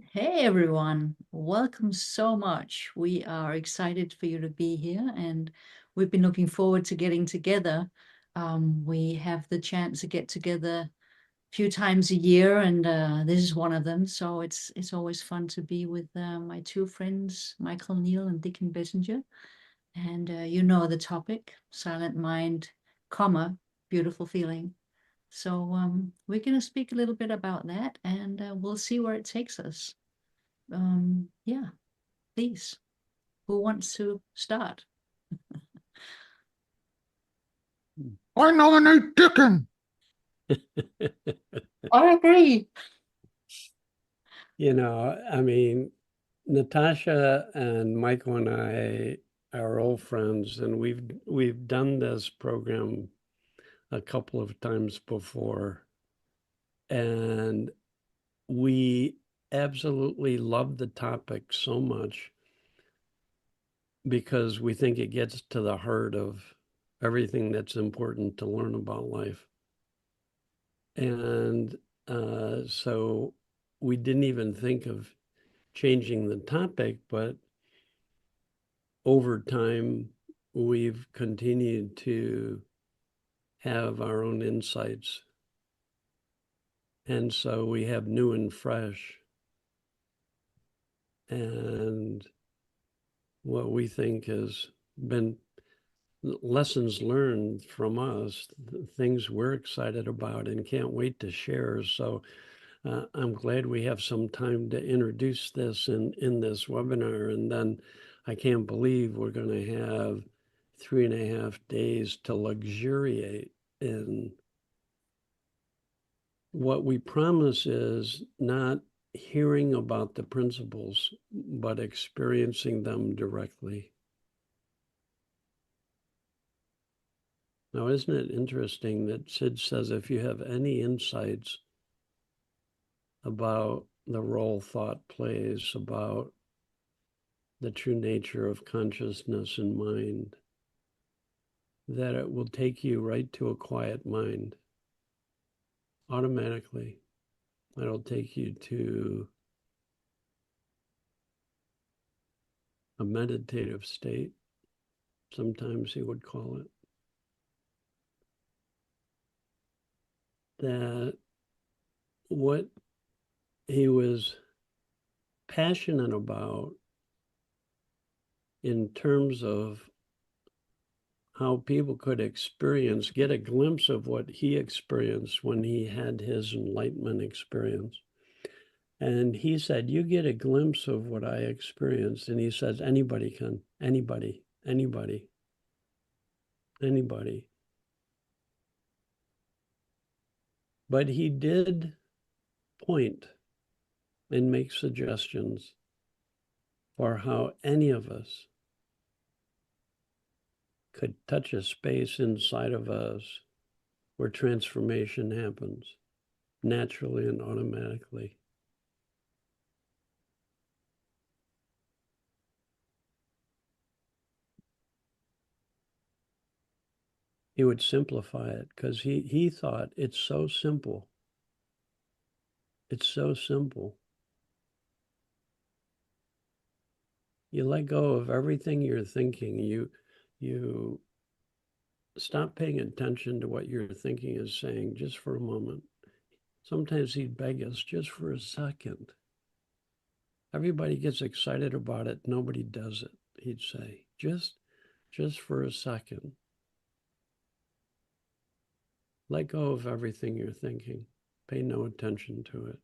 Hey everyone, welcome so much. We are excited for you to be here, and we've been looking forward to getting together. We have the chance to get together a few times a year, and this is one of them. So it's always fun to be with my two friends, Michael Neill and Dicken. And you know the topic, silent mind, comma, beautiful feeling. So we're going to speak a little bit about that, and we'll see where it takes us. Yeah, please. Who wants to start? I nominate Dicken. I agree. I mean, Natasha and Michael and I are old friends, and we've done this program a couple of times before, and we absolutely love the topic so much because we think it gets to the heart of everything that's important to learn about life. And so we didn't even think of changing the topic, but over time, we've continued to have our own insights. And so we have new and fresh. And what we think has been lessons learned from us, things we're excited about and can't wait to share. So I'm glad we have some time to introduce this in this webinar. And then I can't believe we're going to have 3.5 days to luxuriate in. What we promise is not hearing about the principles, but experiencing them directly. Now, isn't it interesting that Sid says if you have any insights about the role thought plays, about the true nature of consciousness and mind, that it will take you right to a quiet mind automatically. It'll take you to a meditative state, sometimes he would call it, that what he was passionate about in terms of how people could experience, get a glimpse of what he experienced when he had his enlightenment experience. And he said, you get a glimpse of what I experienced. And he says, anybody can, anybody. But he did point and make suggestions for how any of us could touch a space inside of us where transformation happens naturally and automatically. He would simplify it because he thought it's so simple. It's so simple. You let go of everything you're thinking. You stop paying attention to what your thinking is saying just for a moment. Sometimes he'd beg us just for a second. Everybody gets excited about it. Nobody does it, he'd say. Just for a second. Let go of everything you're thinking. Pay no attention to it.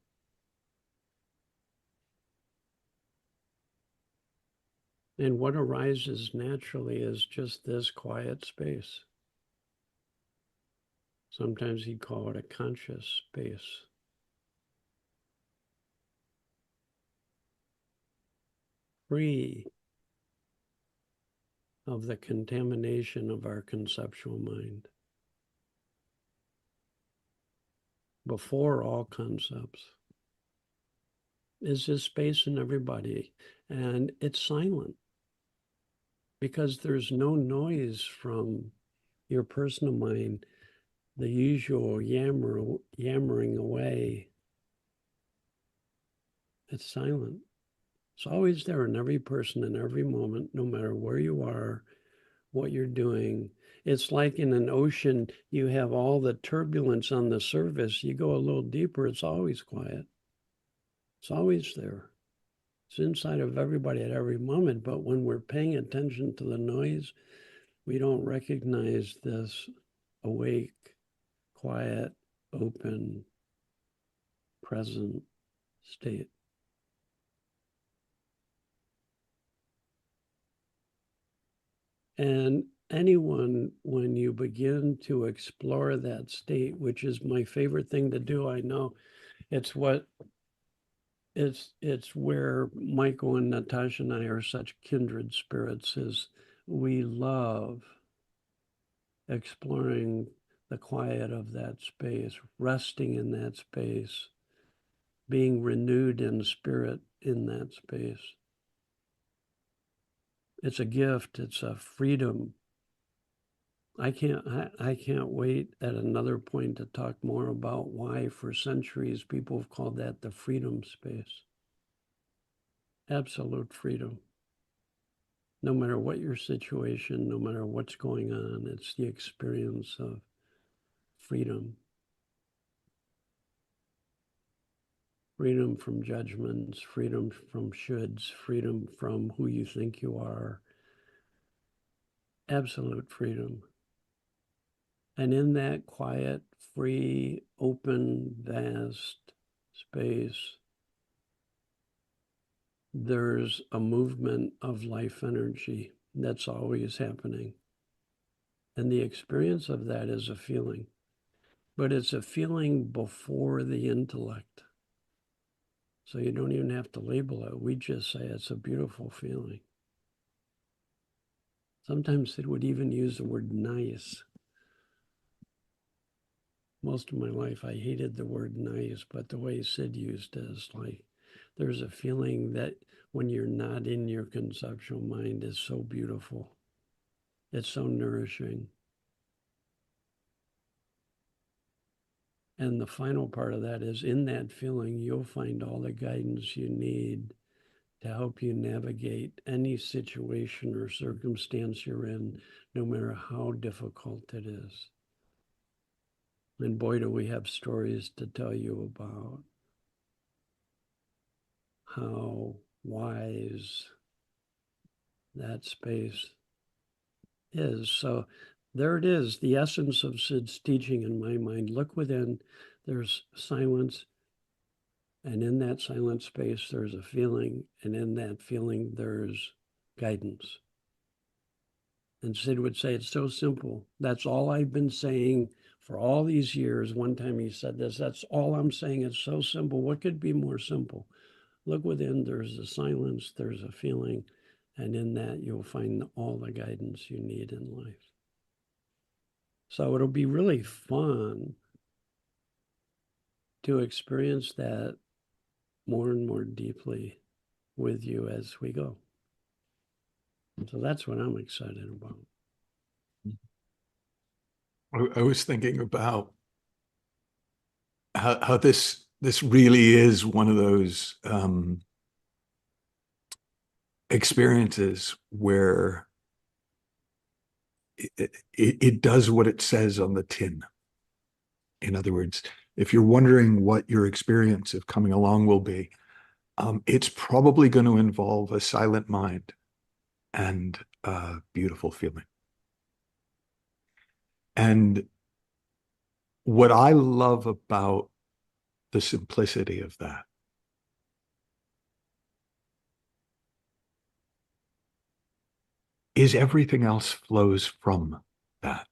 And what arises naturally is just this quiet space. Sometimes he'd call it a conscious space. Free of the contamination of our conceptual mind. Before all concepts is this space in everybody, and it's silent because there's no noise from your personal mind, the usual yammering away. It's silent. It's always there in every person, in every moment, no matter where you are, what you're doing. It's like in an ocean, you have all the turbulence on the surface. You go a little deeper, it's always quiet. It's always there. It's inside of everybody at every moment. But when we're paying attention to the noise, we don't recognize this awake, quiet, open, present state. And anyone, when you begin to explore that state, which is my favorite thing to do, I know it's where Michael and Natasha and I are such kindred spirits, is we love exploring the quiet of that space, resting in that space, being renewed in spirit in that space. It's a gift. It's a freedom. I can't wait at another point to talk more about why for centuries people have called that the freedom space. Absolute freedom. No matter what your situation, no matter what's going on, it's the experience of freedom. Freedom from judgments, freedom from shoulds, freedom from who you think you are. Absolute freedom. And in that quiet, free, open, vast space, there's a movement of life energy that's always happening. And the experience of that is a feeling. But it's a feeling before the intellect. So you don't even have to label it. We just say it's a beautiful feeling. Sometimes Sid would even use the word nice. Most of my life, I hated the word nice, but the way Sid used it is like, there's a feeling that when you're not in your conceptual mind is so beautiful. It's so nourishing. And the final part of that is in that feeling, you'll find all the guidance you need to help you navigate any situation or circumstance you're in, no matter how difficult it is. And boy, do we have stories to tell you about how wise that space is. So there it is, the essence of Sid's teaching in my mind. Look within, there's silence, and in that silent space, there's a feeling, and in that feeling, there's guidance. And Sid would say, it's so simple. That's all I've been saying for all these years. One time he said this, that's all I'm saying. It's so simple. What could be more simple? Look within, there's a silence, there's a feeling, and in that you'll find all the guidance you need in life. So it'll be really fun to experience that more and more deeply with you as we go. So that's what I'm excited about. I was thinking about how this really is one of those experiences where it does what it says on the tin. In other words, if you're wondering what your experience of coming along will be, it's probably going to involve a silent mind and a beautiful feeling. And what I love about the simplicity of that is everything else flows from that.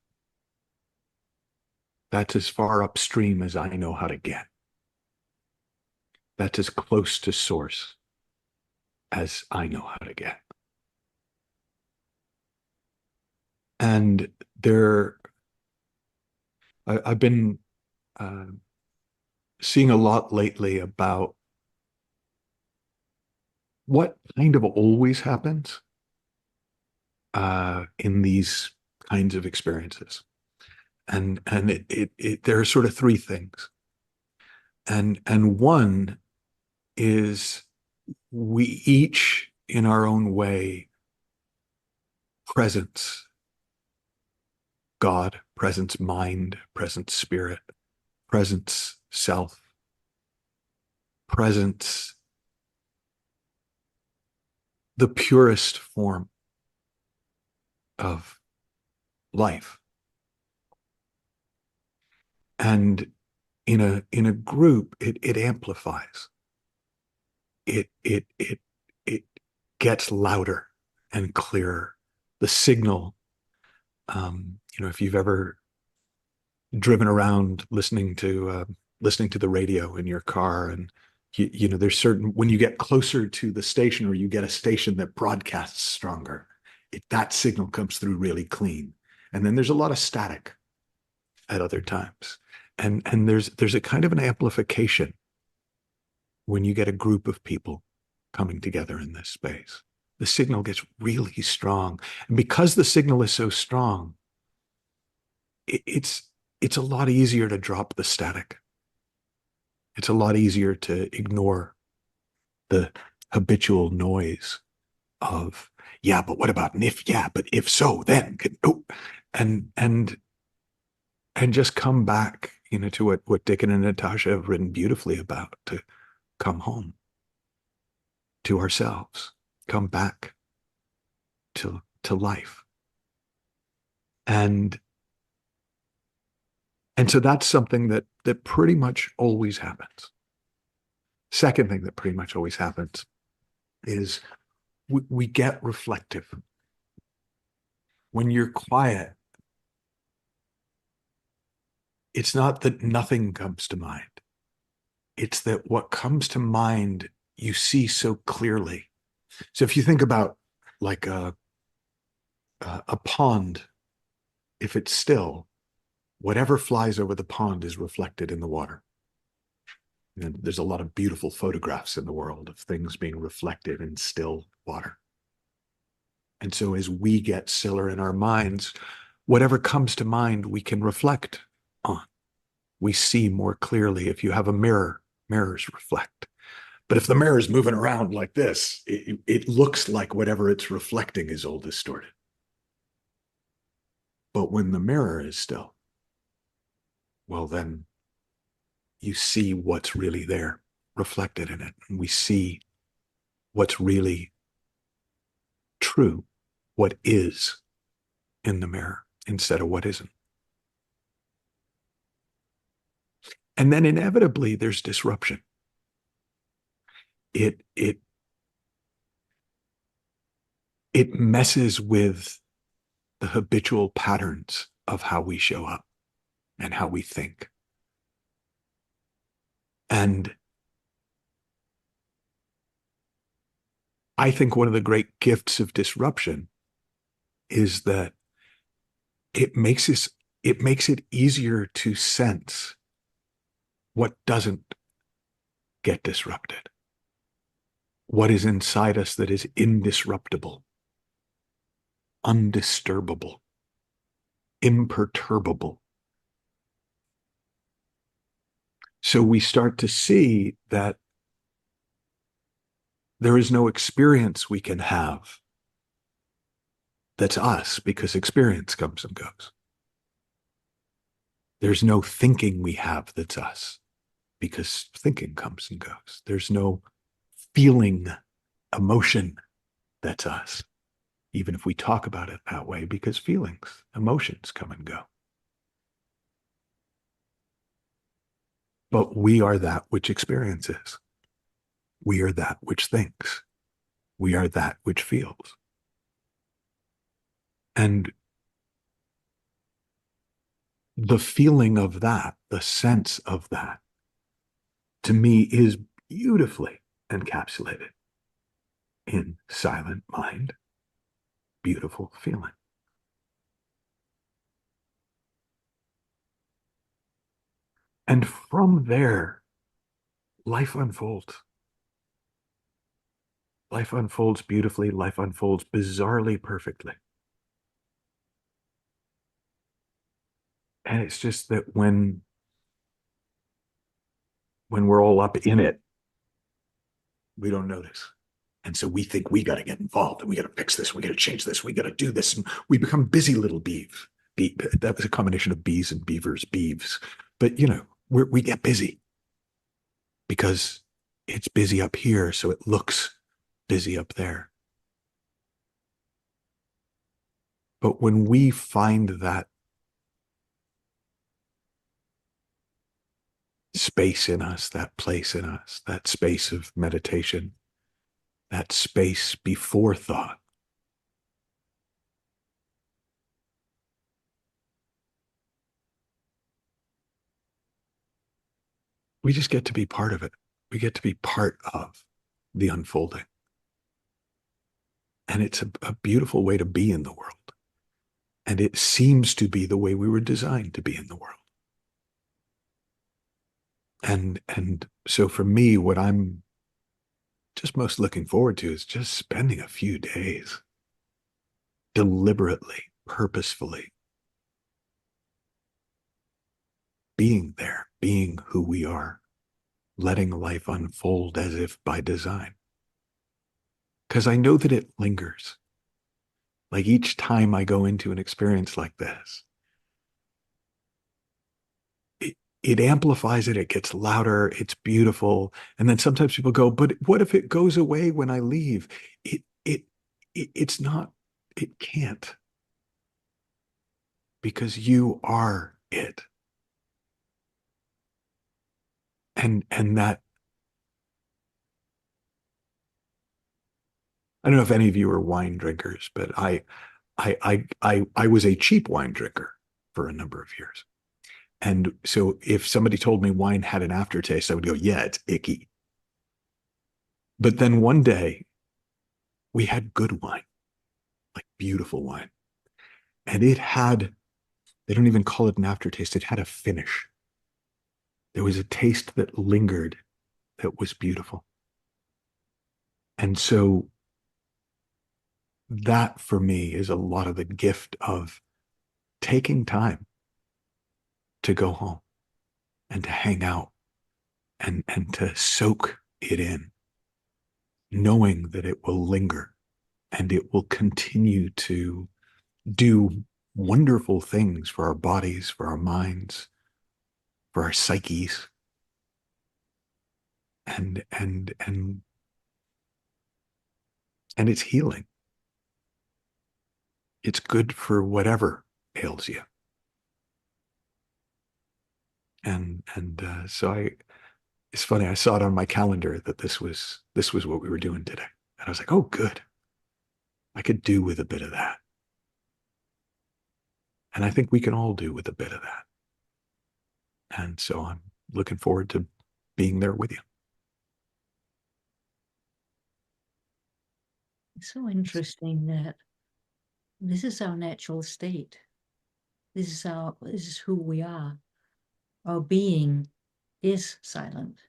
That's as far upstream as I know how to get. That's as close to source as I know how to get. And I've been seeing a lot lately about what kind of always happens in these kinds of experiences. And there are sort of three things. And one is we each, in our own way, presence God, presence mind, presence spirit, presence self, presence the purest form of life. And in a group, it amplifies. It gets louder and clearer. The signal, if you've ever driven around listening to the radio in your car, and there's certain, when you get closer to the station, or you get a station that broadcasts stronger, that signal comes through really clean. And then there's a lot of static at other times. And there's a kind of an amplification when you get a group of people coming together in this space. The signal gets really strong. And because the signal is so strong, it's a lot easier to drop the static. It's a lot easier to ignore the habitual noise of, yeah, but what about, and if, yeah, but if so, then, and just come back, to what Dicken and Natasha have written beautifully about, to come home to ourselves, come back to life. And so that's something that pretty much always happens. Second thing that pretty much always happens is we get reflective. When you're quiet, it's not that nothing comes to mind. It's that what comes to mind, you see so clearly. So if you think about like a pond, if it's still, whatever flies over the pond is reflected in the water. And there's a lot of beautiful photographs in the world of things being reflected in still water. And so as we get stiller in our minds, whatever comes to mind, we can reflect on. We see more clearly. If you have a mirror, mirrors reflect. But if the mirror is moving around like this, it looks like whatever it's reflecting is all distorted. But when the mirror is still, well, then you see what's really there reflected in it. And we see what's really true, what is in the mirror instead of what isn't. And then inevitably there's disruption. It messes with the habitual patterns of how we show up and how we think. And I think one of the great gifts of disruption is that it makes it easier to sense what doesn't get disrupted, what is inside us that is indisruptible, undisturbable, imperturbable. So we start to see that there is no experience we can have that's us, because experience comes and goes. There's no thinking we have that's us, because thinking comes and goes. There's no feeling, emotion that's us, even if we talk about it that way, because feelings, emotions come and go. But we are that which experiences. We are that which thinks. We are that which feels. And the feeling of that, the sense of that, to me is beautifully encapsulated in silent mind, beautiful feeling. And from there, life unfolds. Life unfolds beautifully. Life unfolds bizarrely perfectly. And it's just that when we're all up in it, we don't notice. And so we think we got to get involved and we got to fix this. We got to change this. We got to do this. And we become busy little beeves. That was a combination of bees and beavers, beeves. But, you know, we get busy because it's busy up here. So it looks busy up there. But when we find that space in us, that place in us, that space of meditation, that space before thought, we just get to be part of it. We get to be part of the unfolding. And it's a beautiful way to be in the world. And it seems to be the way we were designed to be in the world. And so for me, what I'm just most looking forward to is just spending a few days deliberately, purposefully being there, being who we are, letting life unfold as if by design. Because I know that it lingers. Like each time I go into an experience like this, it amplifies it, it gets louder, it's beautiful. And then sometimes people go, but what if it goes away when I leave? It's not, it can't. Because you are it. And that, I don't know if any of you are wine drinkers, but I was a cheap wine drinker for a number of years. And so if somebody told me wine had an aftertaste, I would go, yeah, it's icky. But then one day we had good wine, like beautiful wine. And it had, they don't even call it an aftertaste, it had a finish. There was a taste that lingered that was beautiful. And so that for me is a lot of the gift of taking time to go home and to hang out and to soak it in, knowing that it will linger and it will continue to do wonderful things for our bodies, for our minds, for our psyches. And it's healing. It's good for whatever ails you. And so it's funny, I saw it on my calendar that this was what we were doing today. And I was like, oh, good. I could do with a bit of that. And I think we can all do with a bit of that. And so I'm looking forward to being there with you. It's so interesting that this is our natural state. This is who we are. Our being is silent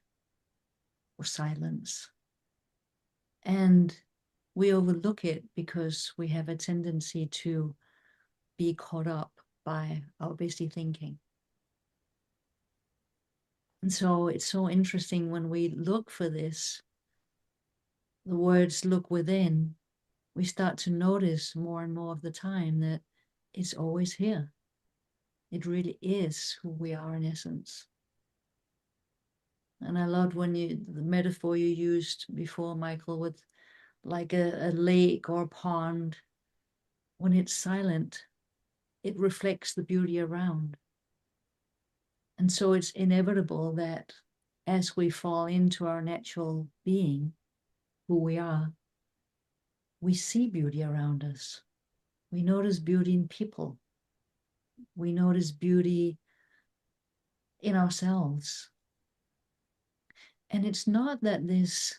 or silence. And we overlook it because we have a tendency to be caught up by our busy thinking. And so it's so interesting when we look for this, the words look within, we start to notice more and more of the time that it's always here. It really is who we are in essence. And I loved when the metaphor you used before, Michael, with like a lake or a pond. When it's silent, it reflects the beauty around. And so it's inevitable that as we fall into our natural being, who we are, we see beauty around us. We notice beauty in people. We notice beauty in ourselves. And it's not that this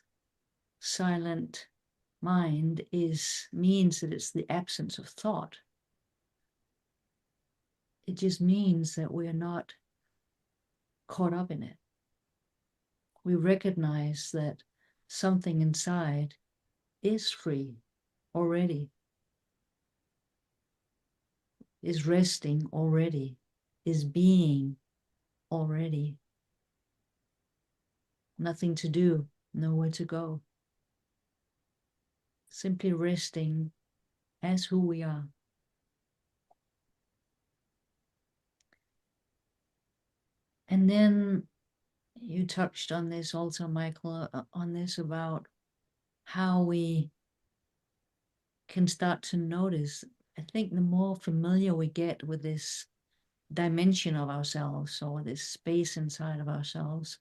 silent mind means that it's the absence of thought. It just means that we are not caught up in it. We recognize that something inside is free already, is resting already, is being already. Nothing to do, nowhere to go. simply resting as who we are. And then you touched on this also, Michael, on this about how we can start to notice. I think the more familiar we get with this dimension of ourselves, or this space inside of ourselves,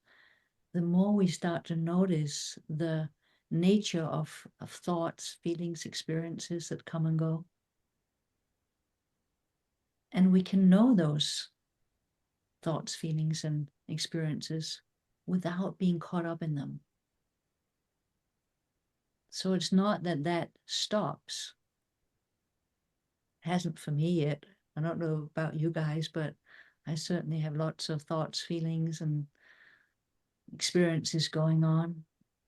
the more we start to notice the nature of thoughts, feelings, experiences that come and go. And we can know those thoughts, feelings, and experiences without being caught up in them. So it's not that that stops. It hasn't for me yet. I don't know about you guys, but I certainly have lots of thoughts, feelings, and experiences going on.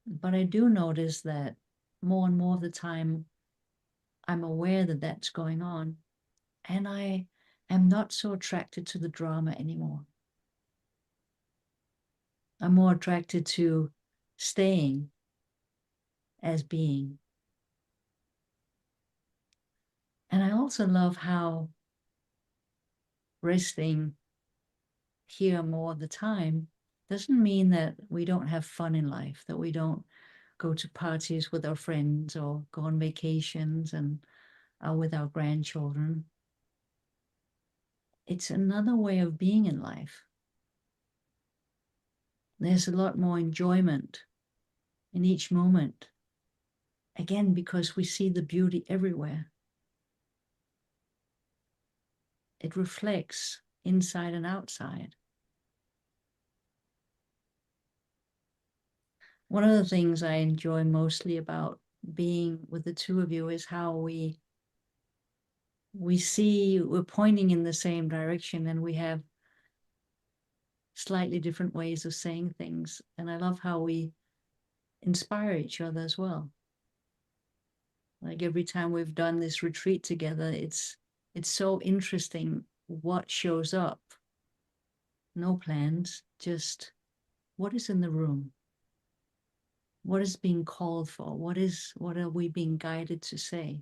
But I do notice that more and more of the time, I'm aware that that's going on. And I am not so attracted to the drama anymore. I'm more attracted to staying as being. And I also love how resting here more of the time doesn't mean that we don't have fun in life, that we don't go to parties with our friends or go on vacations and with our grandchildren. It's another way of being in life. There's a lot more enjoyment in each moment. Again, because we see the beauty everywhere. It reflects inside and outside. One of the things I enjoy mostly about being with the two of you is how we see we're pointing in the same direction, and we have slightly different ways of saying things. And I love how we inspire each other as well. Like every time we've done this retreat together, it's so interesting what shows up. No plans, just what is in the room. What is being called for? What are we being guided to say?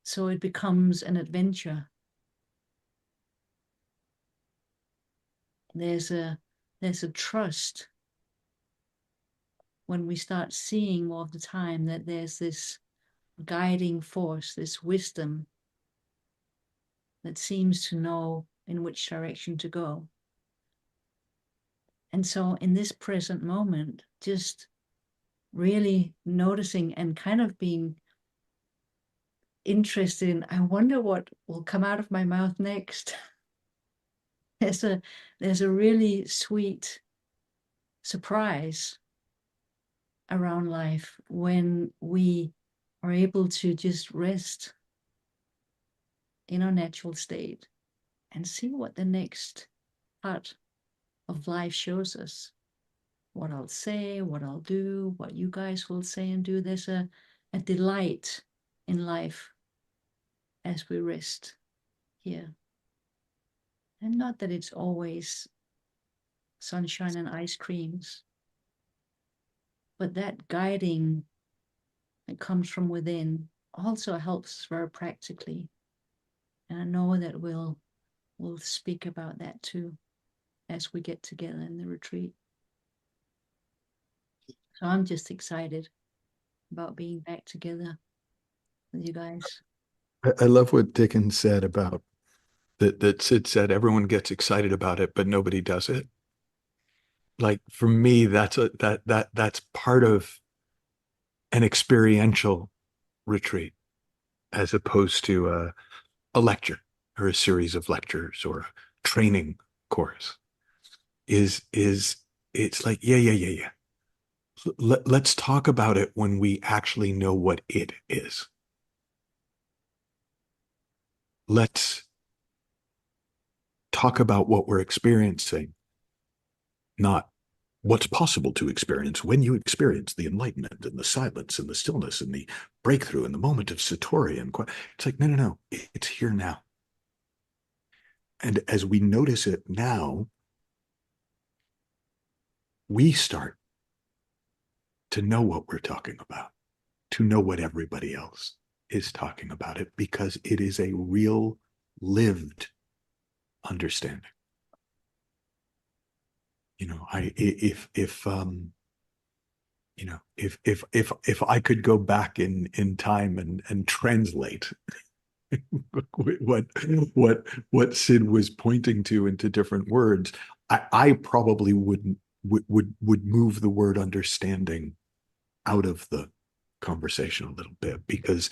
So it becomes an adventure. There's a trust when we start seeing more of the time that there's this guiding force, this wisdom that seems to know in which direction to go. And so in this present moment, just really noticing and kind of being interested in, I wonder what will come out of my mouth next. There's a really sweet surprise around life when we are able to just rest in our natural state and see what the next part of life shows us. What I'll say, what I'll do, what you guys will say and do. There's a delight in life as we rest here. And not that it's always sunshine and ice creams, but that guiding that comes from within also helps very practically. And I know that we'll speak about that too as we get together in the retreat. So I'm just excited about being back together with you guys. I love what Dicken said about that Sid said, everyone gets excited about it, but nobody does it. Like for me, that's part of an experiential retreat as opposed to a lecture or a series of lectures or a training course. It's like, yeah. Let's talk about it when we actually know what it is. Let's talk about what we're experiencing, not what's possible to experience when you experience the enlightenment and the silence and the stillness and the breakthrough and the moment of satori. And it's like, no, it's here now. And as we notice it now, we start to know what we're talking about, to know what everybody else is talking about it, because it is a real lived understanding. You know, if I could go back in time and translate what Sid was pointing to into different words, I probably would move the word understanding out of the conversation a little bit, because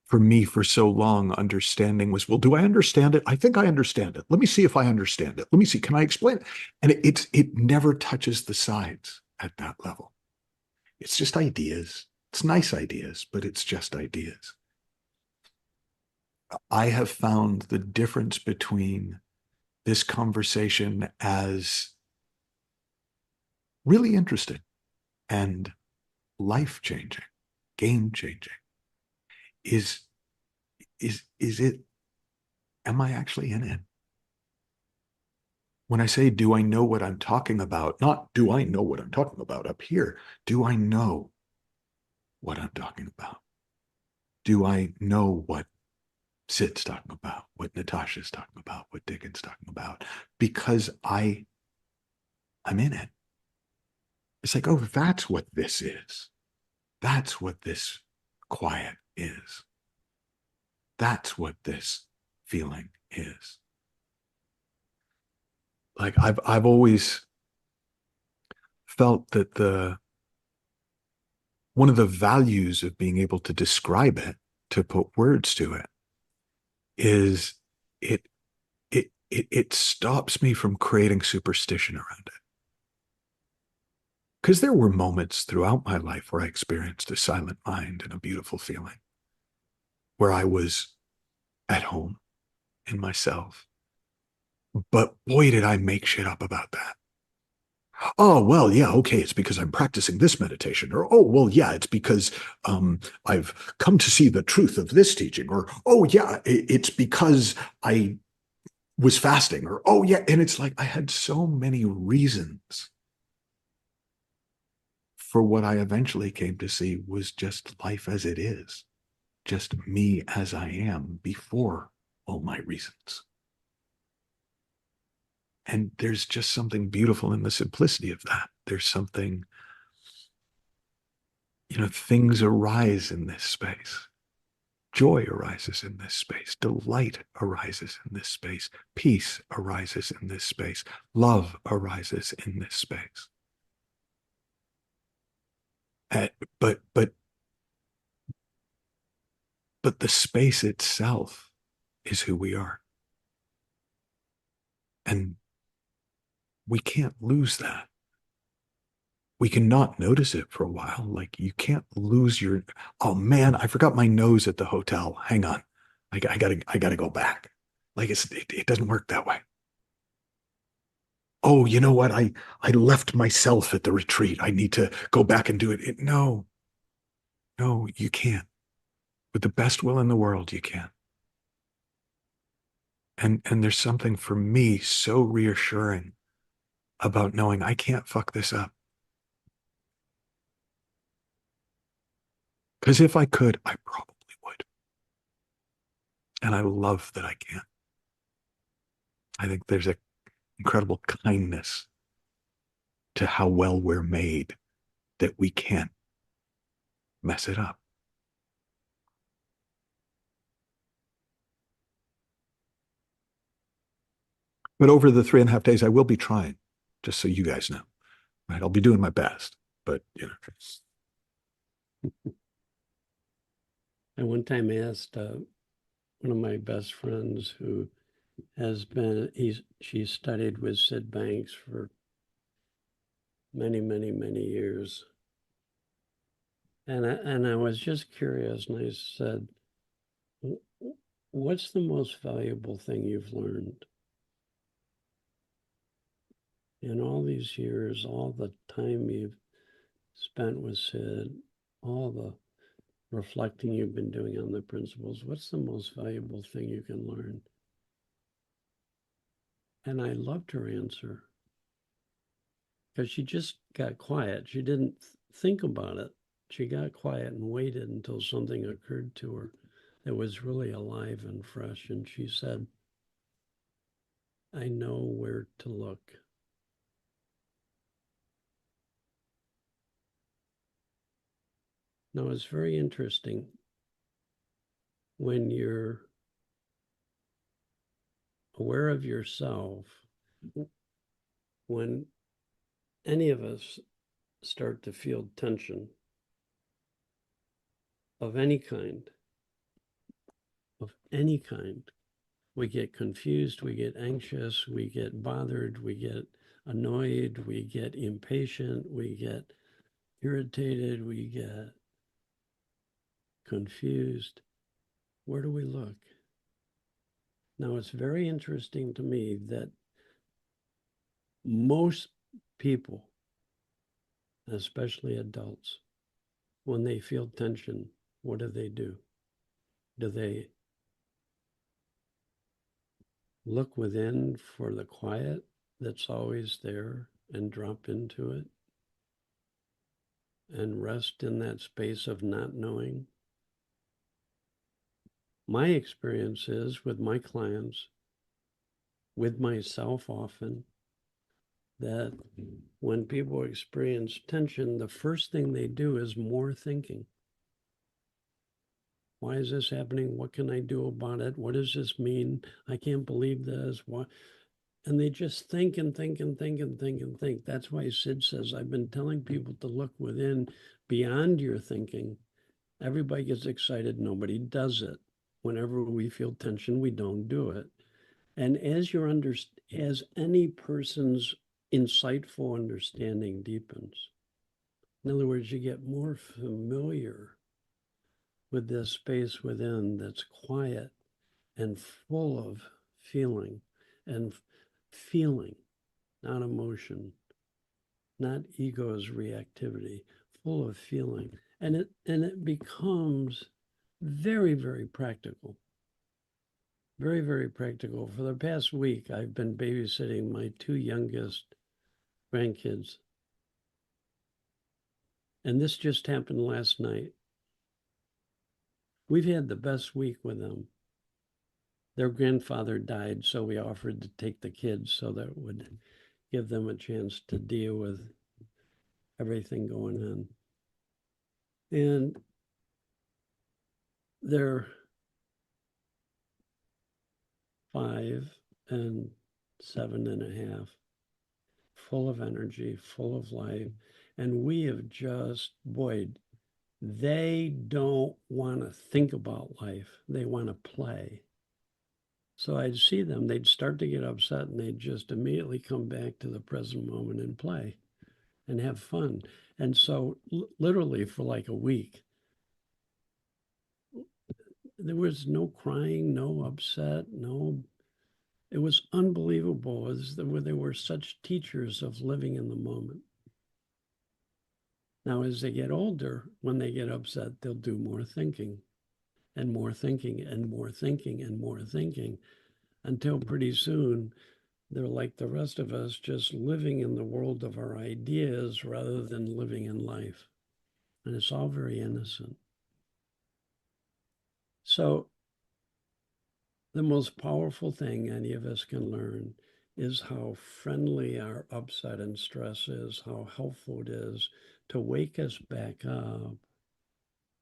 for me, for so long, understanding was, well, do I understand it? I think I understand it. Let me see if I understand it. Let me see. Can I explain it? And it never touches the sides at that level. It's just ideas. It's nice ideas, but it's just ideas. I have found the difference between this conversation as really interesting and life-changing, game-changing. Is it, am I actually in it? When I say, do I know what I'm talking about? Not do I know what I'm talking about up here. Do I know what I'm talking about? Do I know what Sid's talking about, what Natasha's talking about, what Dicken's talking about? Because I'm in it. It's like, oh, that's what this is. That's what this quiet is. That's what this feeling is. Like I've always felt that one of the values of being able to describe it, to put words to it, is it stops me from creating superstition around it. Because there were moments throughout my life where I experienced a silent mind and a beautiful feeling, where I was at home in myself. But boy, did I make shit up about that. Oh, well, yeah, okay, it's because I'm practicing this meditation. Or, oh, well, yeah, it's because I've come to see the truth of this teaching. Or, oh, yeah, it's because I was fasting. Or, oh, yeah, and it's like I had so many reasons for what I eventually came to see was just life as it is, just me as I am before all my reasons. And there's just something beautiful in the simplicity of that. There's something, you know, things arise in this space. Joy arises in this space. Delight arises in this space. Peace arises in this space. Love arises in this space. But the space itself is who we are. And we can't lose that. We can not notice it for a while. Like you can't lose your, oh man, I forgot my nose at the hotel. Hang on. I gotta go back. Like it doesn't work that way. Oh, you know what? I left myself at the retreat. I need to go back and do it. No, you can't. With the best will in the world, you can't. And there's something for me so reassuring about knowing I can't fuck this up. Because if I could, I probably would. And I love that I can't. I think there's an incredible kindness to how well we're made that we can't mess it up. But over the 3.5 days, I will be trying, just so you guys know. Right? I'll be doing my best, but you know. I one time asked one of my best friends who she studied with Sid Banks for many, many, many years. And I was just curious, and I said, what's the most valuable thing you've learned? In all these years, all the time you've spent with Sid, all the reflecting you've been doing on the principles, what's the most valuable thing you can learn? And I loved her answer, because she just got quiet. She didn't think about it. She got quiet and waited until something occurred to her that was really alive and fresh. And she said, I know where to look. Now, it's very interesting when you're aware of yourself, when any of us start to feel tension of any kind, we get confused, we get anxious, we get bothered, we get annoyed, we get impatient, we get irritated, we get confused. Where do we look? Now, it's very interesting to me that most people, especially adults, when they feel tension, what do? Do they look within for the quiet that's always there and drop into it and rest in that space of not knowing? My experience is with my clients, with myself often, that when people experience tension, the first thing they do is more thinking. Why is this happening? What can I do about it? What does this mean? I can't believe this. What? And they just think and think and think and think and think. That's why Sid says, I've been telling people to look within beyond your thinking. Everybody gets excited. Nobody does it. Whenever we feel tension, we don't do it. And as any person's insightful understanding deepens, in other words, you get more familiar with this space within that's quiet and full of feeling, and feeling, not emotion, not ego's reactivity, full of feeling. And it becomes very, very practical. Very, very practical. For the past week, I've been babysitting my two youngest grandkids. And this just happened last night. We've had the best week with them. Their grandfather died, so we offered to take the kids so that it would give them a chance to deal with everything going on. And they're 5 and 7.5, full of energy, full of life. And we have just, boy, they don't want to think about life. They want to play. So I'd see them, they'd start to get upset and they'd just immediately come back to the present moment and play and have fun. And so literally for like a week, there was no crying, no upset, it was unbelievable. They were such teachers of living in the moment. Now, as they get older, when they get upset, they'll do more thinking and more thinking and more thinking and more thinking, until pretty soon they're like the rest of us, just living in the world of our ideas rather than living in life. And it's all very innocent. So the most powerful thing any of us can learn is how friendly our upset and stress is, how helpful it is to wake us back up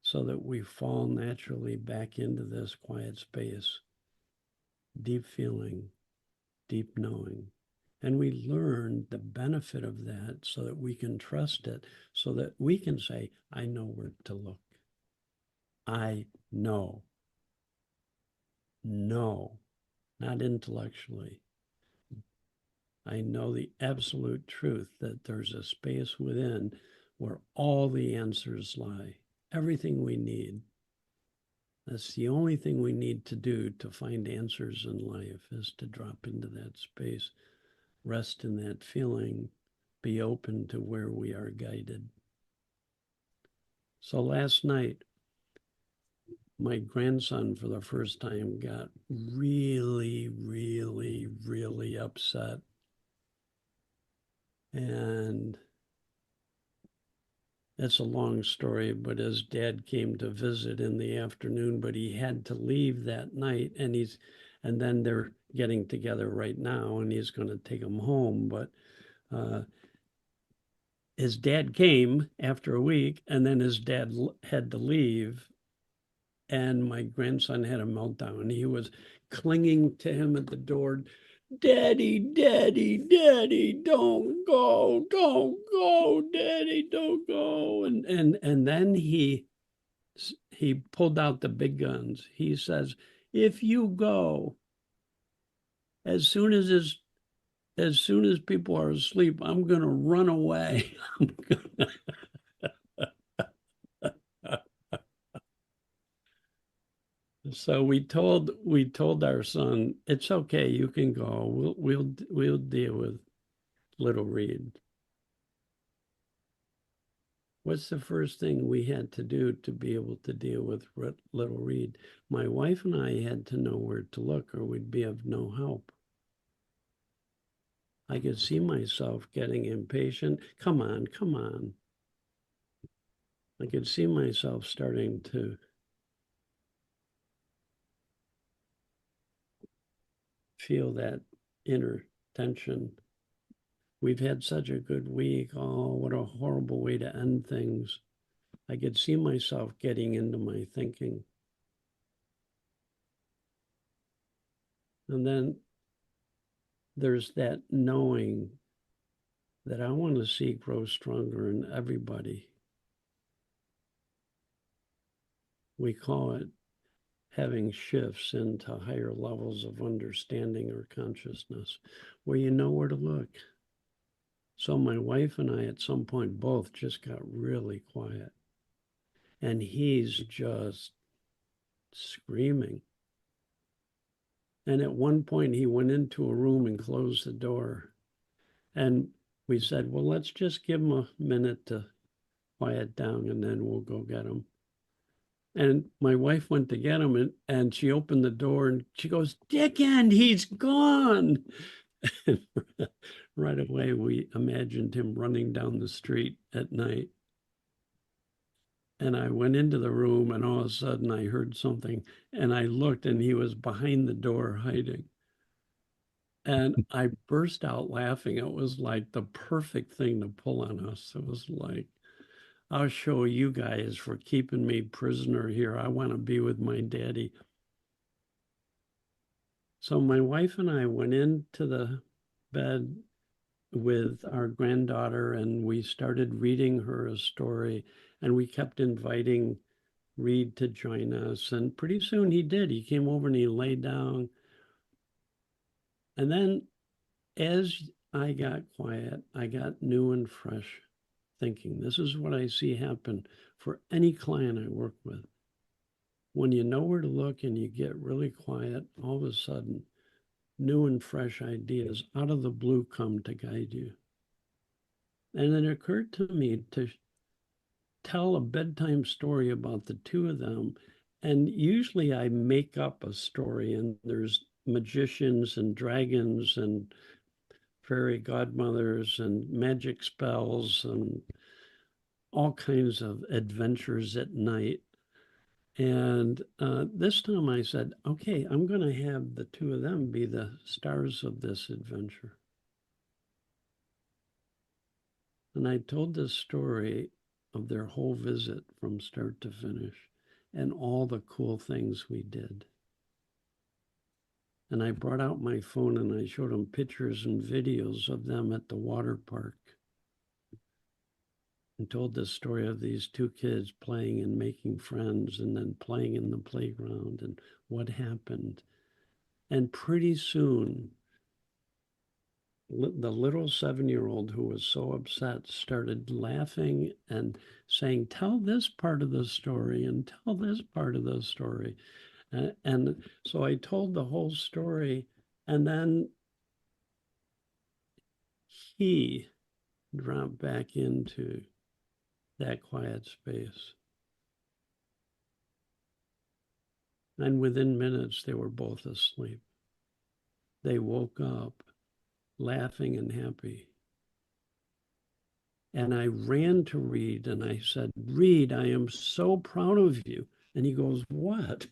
so that we fall naturally back into this quiet space, deep feeling, deep knowing. And we learn the benefit of that so that we can trust it, so that we can say, I know where to look. I know. No, not intellectually. I know the absolute truth that there's a space within where all the answers lie, everything we need. That's the only thing we need to do to find answers in life, is to drop into that space, rest in that feeling, be open to where we are guided. So last night, my grandson, for the first time, got really, really, really upset. And it's a long story, but his dad came to visit in the afternoon, but he had to leave that night, and then they're getting together right now, and he's going to take him home. But his dad came after a week, and then his dad had to leave, and my grandson had a meltdown. He was clinging to him at the door. Daddy, Daddy, Daddy, don't go, Daddy, don't go. And then he pulled out the big guns. He says, if you go, as soon as people are asleep, I'm gonna run away. So we told our son, it's okay, you can go. We'll deal with little Reed. What's the first thing we had to do to be able to deal with little Reed? My wife and I had to know where to look, or we'd be of no help. I could see myself getting impatient. Come on, come on. I could see myself starting to feel that inner tension. We've had such a good week. Oh, what a horrible way to end things. I could see myself getting into my thinking. And then there's that knowing that I want to see grow stronger in everybody. We call it having shifts into higher levels of understanding or consciousness, where you know where to look. So my wife and I at some point both just got really quiet. And he's just screaming. And at one point he went into a room and closed the door. And we said, well, let's just give him a minute to quiet down, and then we'll go get him. And my wife went to get him, and she opened the door and she goes, Dicken, he's gone. Right away, we imagined him running down the street at night. And I went into the room, and all of a sudden I heard something, and I looked, and he was behind the door hiding. And I burst out laughing. It was like the perfect thing to pull on us. It was like, I'll show you guys for keeping me prisoner here. I want to be with my daddy. So my wife and I went into the bed with our granddaughter, and we started reading her a story, and we kept inviting Reed to join us. And pretty soon he did. He came over and he lay down. And then as I got quiet, I got new and fresh thinking. This is what I see happen for any client I work with. When you know where to look and you get really quiet, all of a sudden, new and fresh ideas out of the blue come to guide you. And it occurred to me to tell a bedtime story about the two of them. And usually I make up a story, and there's magicians and dragons and fairy godmothers and magic spells and all kinds of adventures at night. And this time I said, okay, I'm going to have the two of them be the stars of this adventure. And I told this story of their whole visit from start to finish and all the cool things we did. And I brought out my phone and I showed them pictures and videos of them at the water park, and told the story of these two kids playing and making friends, and then playing in the playground and what happened. And pretty soon, the little 7-year-old who was so upset started laughing and saying, tell this part of the story and tell this part of the story. And so I told the whole story, and then he dropped back into that quiet space. And within minutes, they were both asleep. They woke up laughing and happy. And I ran to Reed and I said, Reed, I am so proud of you. And he goes, what?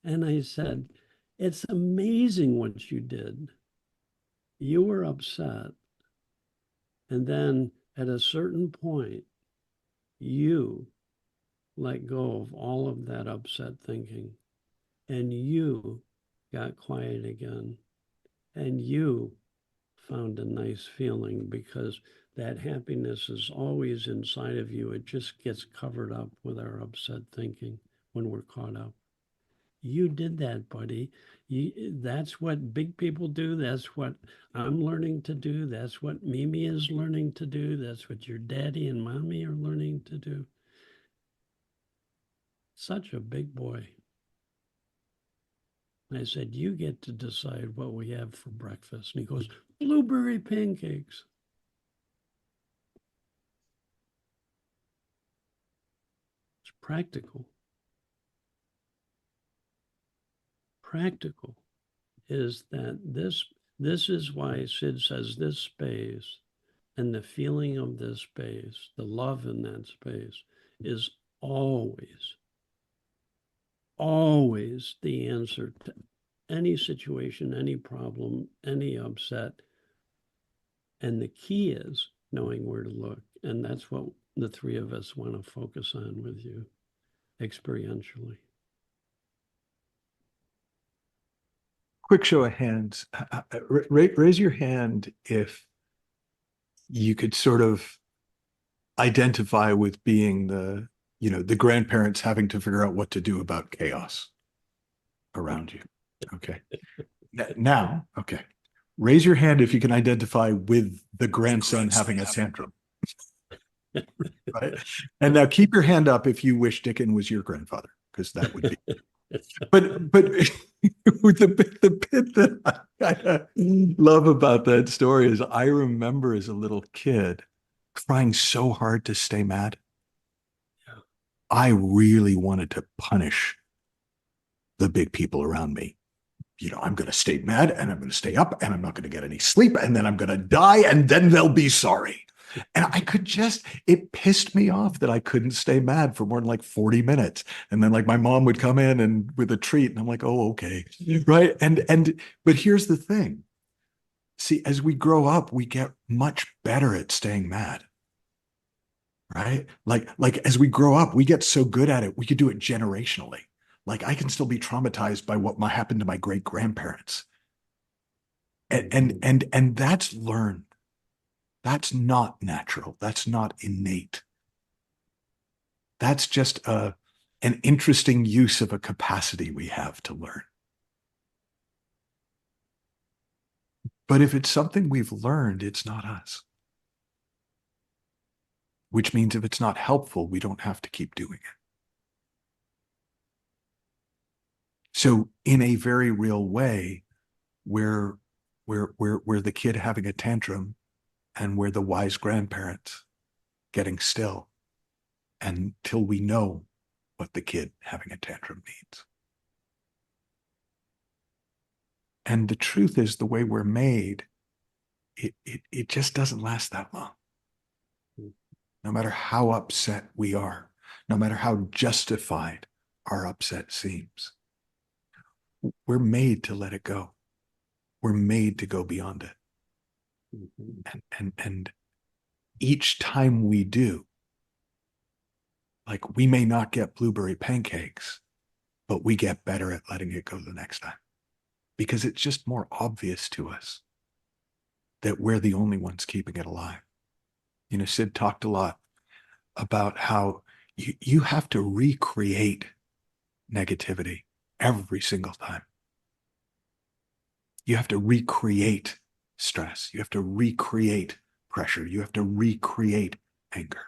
And I said, it's amazing what you did. You were upset. And then at a certain point, you let go of all of that upset thinking. And you got quiet again. And you found a nice feeling, because that happiness is always inside of you. It just gets covered up with our upset thinking when we're caught up. You did that, buddy. That's what big people do. That's what I'm learning to do. That's what Mimi is learning to do. That's what your daddy and mommy are learning to do. Such a big boy. I said, you get to decide what we have for breakfast. And he goes, blueberry pancakes. It's practical. Practical is that this is why Sid says this space and the feeling of this space, the love in that space, is always the answer to any situation, any problem, any upset. And the key is knowing where to look. And that's what the three of us want to focus on with you experientially. Quick show of hands. Raise your hand if you could sort of identify with being the grandparents having to figure out what to do about chaos around you. Okay. Now, okay. Raise your hand if you can identify with the grandson having a tantrum. Right? And now keep your hand up if you wish Dicken was your grandfather, because that would be. But the bit that I love about that story is I remember as a little kid trying so hard to stay mad. Yeah. I really wanted to punish the big people around me. I'm going to stay mad and I'm going to stay up and I'm not going to get any sleep and then I'm going to die and then they'll be sorry. And it pissed me off that I couldn't stay mad for more than like 40 minutes. And then like my mom would come in and with a treat and I'm like, oh, okay. Right. But here's the thing. See, as we grow up, we get much better at staying mad. Right. Like as we grow up, we get so good at it. We could do it generationally. Like I can still be traumatized by what happened to my great grandparents. And that's learned. That's not natural. That's not innate. That's just an interesting use of a capacity we have to learn. But if it's something we've learned, it's not us. Which means if it's not helpful, we don't have to keep doing it. So in a very real way, we're the kid having a tantrum and we're the wise grandparents getting still until we know what the kid having a tantrum needs. And the truth is, the way we're made, it just doesn't last that long. No matter how upset we are, no matter how justified our upset seems, we're made to let it go. We're made to go beyond it. And each time we do, like we may not get blueberry pancakes, but we get better at letting it go the next time because it's just more obvious to us that we're the only ones keeping it alive. Sid talked a lot about how you have to recreate negativity every single time. You have to recreate stress. You have to recreate pressure. You have to recreate anger.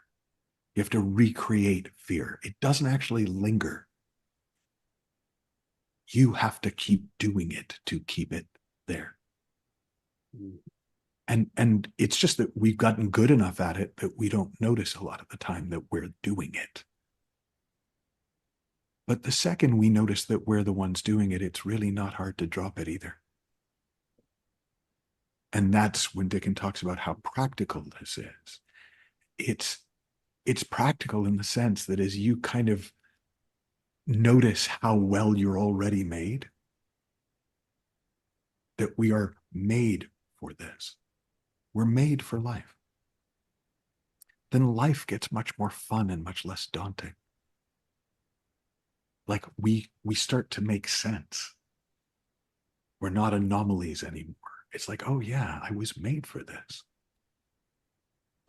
You have to recreate fear. It doesn't actually linger. You have to keep doing it to keep it there. And it's just that we've gotten good enough at it that we don't notice a lot of the time that we're doing it. But the second we notice that we're the ones doing it, it's really not hard to drop it either. And that's when Dicken talks about how practical this is. it's practical in the sense that as you kind of notice how well you're already made, that we are made for this. We're made for life. Then life gets much more fun and much less daunting. Like we start to make sense. We're not anomalies anymore. It's like, oh yeah, I was made for this.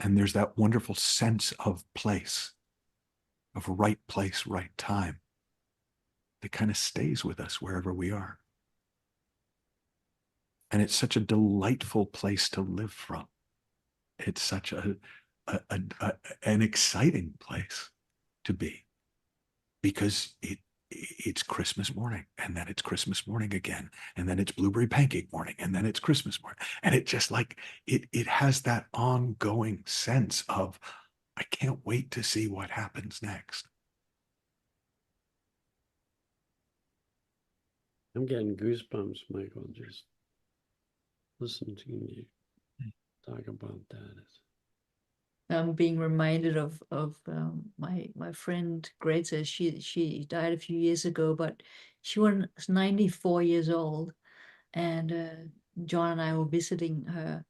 And there's that wonderful sense of place, of right place, right time, that kind of stays with us wherever we are. And it's such a delightful place to live from. It's such an exciting place to be, because it's Christmas morning, and then it's Christmas morning again, and then it's blueberry pancake morning, and then it's Christmas morning. And it just like, it has that ongoing sense of, I can't wait to see what happens next. I'm getting goosebumps, Michael, just listening to you talk about that. I'm being reminded of my friend Greta. She died a few years ago, but she was 94 years old, and John and I were visiting her,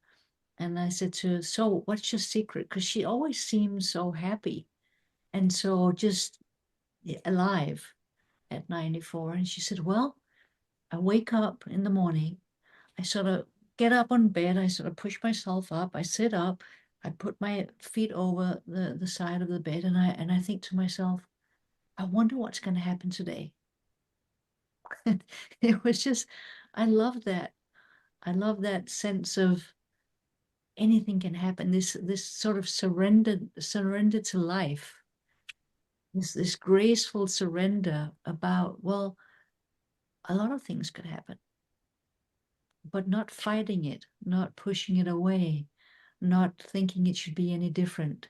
and I said to her, "So, what's your secret?" Because she always seems so happy and so just alive at 94. And she said, "Well, I wake up in the morning, I sort of get up on bed, I sort of push myself up, I sit up, I put my feet over the side of the bed, and I think to myself, I wonder what's going to happen today." It was just, I love that. I love that sense of anything can happen. This sort of surrender to life. This graceful surrender about, well, a lot of things could happen, but not fighting it, not pushing it away, not thinking it should be any different.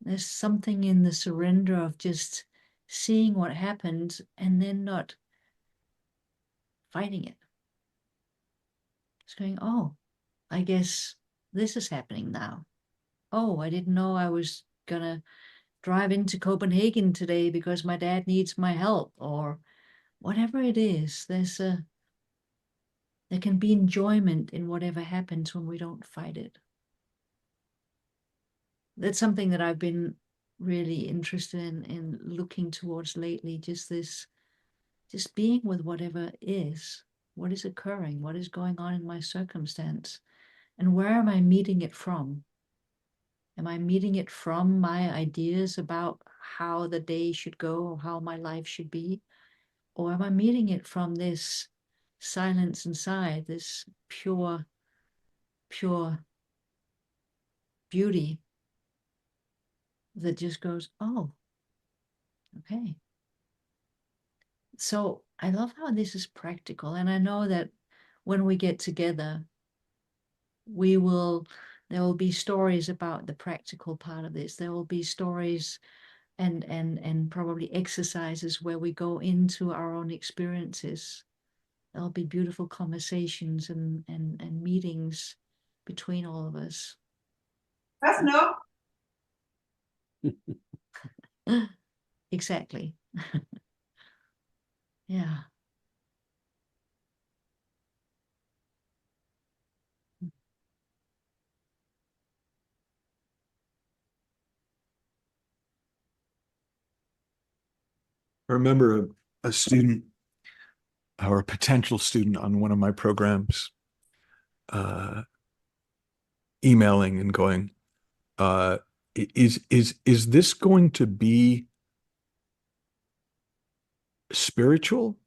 There's something in the surrender of just seeing what happens and then not fighting it. It's going, oh, I guess this is happening now. Oh, I didn't know I was gonna drive into Copenhagen today because my dad needs my help, or whatever it is. There can be enjoyment in whatever happens when we don't fight it. That's something that I've been really interested in looking towards lately, just being with whatever is, what is occurring, what is going on in my circumstance, and where am I meeting it from? Am I meeting it from my ideas about how the day should go or how my life should be? Or am I meeting it from this silence inside, this pure beauty that just goes, oh, okay. So I love how this is practical. And I know that when we get together, there will be stories about the practical part of this. There will be stories and probably exercises where we go into our own experiences. There'll be beautiful conversations and meetings between all of us. That's no. Exactly. Yeah. I remember a student or a potential student on one of my programs emailing and going, is this going to be spiritual,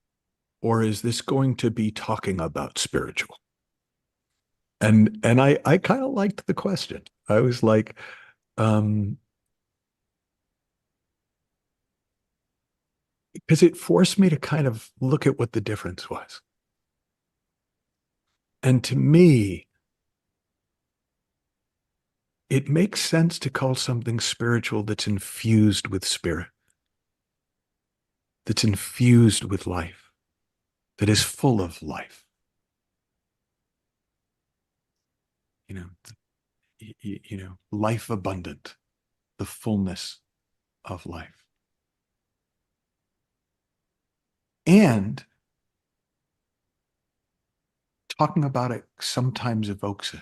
or is this going to be talking about spiritual? And I kind of liked the question. I was like, because it forced me to kind of look at what the difference was. And to me, it makes sense to call something spiritual that's infused with spirit, that's infused with life, that is full of life. You know, you know, life abundant, the fullness of life. And talking about it sometimes evokes it.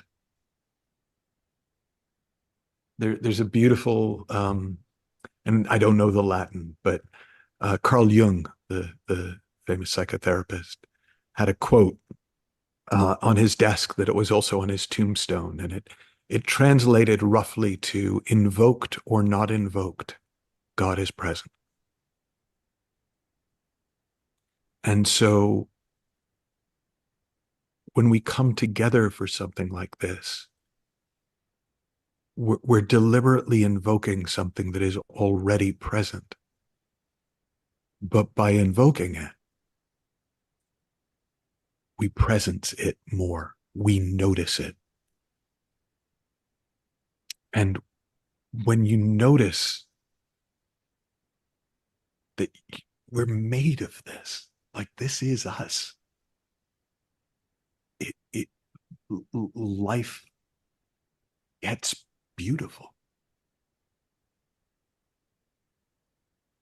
There's a beautiful, and I don't know the Latin, but Carl Jung, the famous psychotherapist, had a quote on his desk that it was also on his tombstone, and it translated roughly to invoked or not invoked, God is present. And so when we come together for something like this, we're deliberately invoking something that is already present. But by invoking it, we presence it more. We notice it. And when you notice that we're made of this, like this is us, life gets beautiful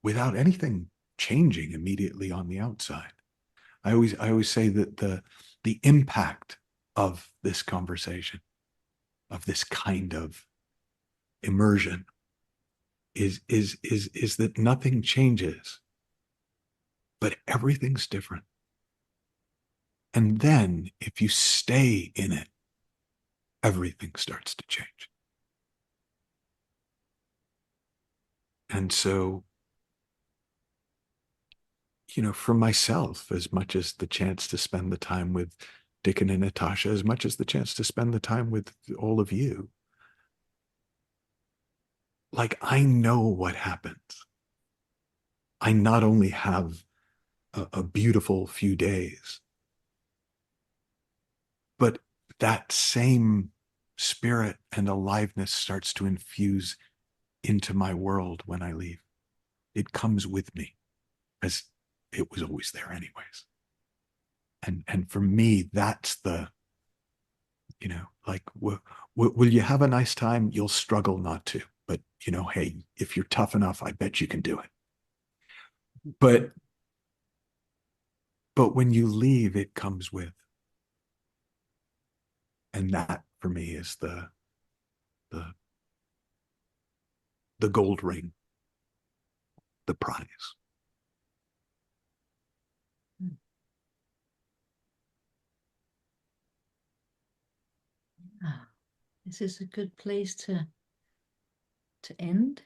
without anything changing immediately on the outside. I always say that the impact of this conversation, of this kind of immersion, is that nothing changes, but everything's different. And then if you stay in it, everything starts to change. And so, you know, for myself, as much as the chance to spend the time with Dicken and Natasha, as much as the chance to spend the time with all of you, like, I know what happens. I not only have a beautiful few days, but that same spirit and aliveness starts to infuse into my world when I leave. It comes with me, as it was always there anyways. And for me, that's the, you know, like, will you have a nice time? You'll struggle not to, but, you know, hey, if you're tough enough, I bet you can do it. But when you leave, it comes with. And that for me is the gold ring, the prize. This is a good place to end.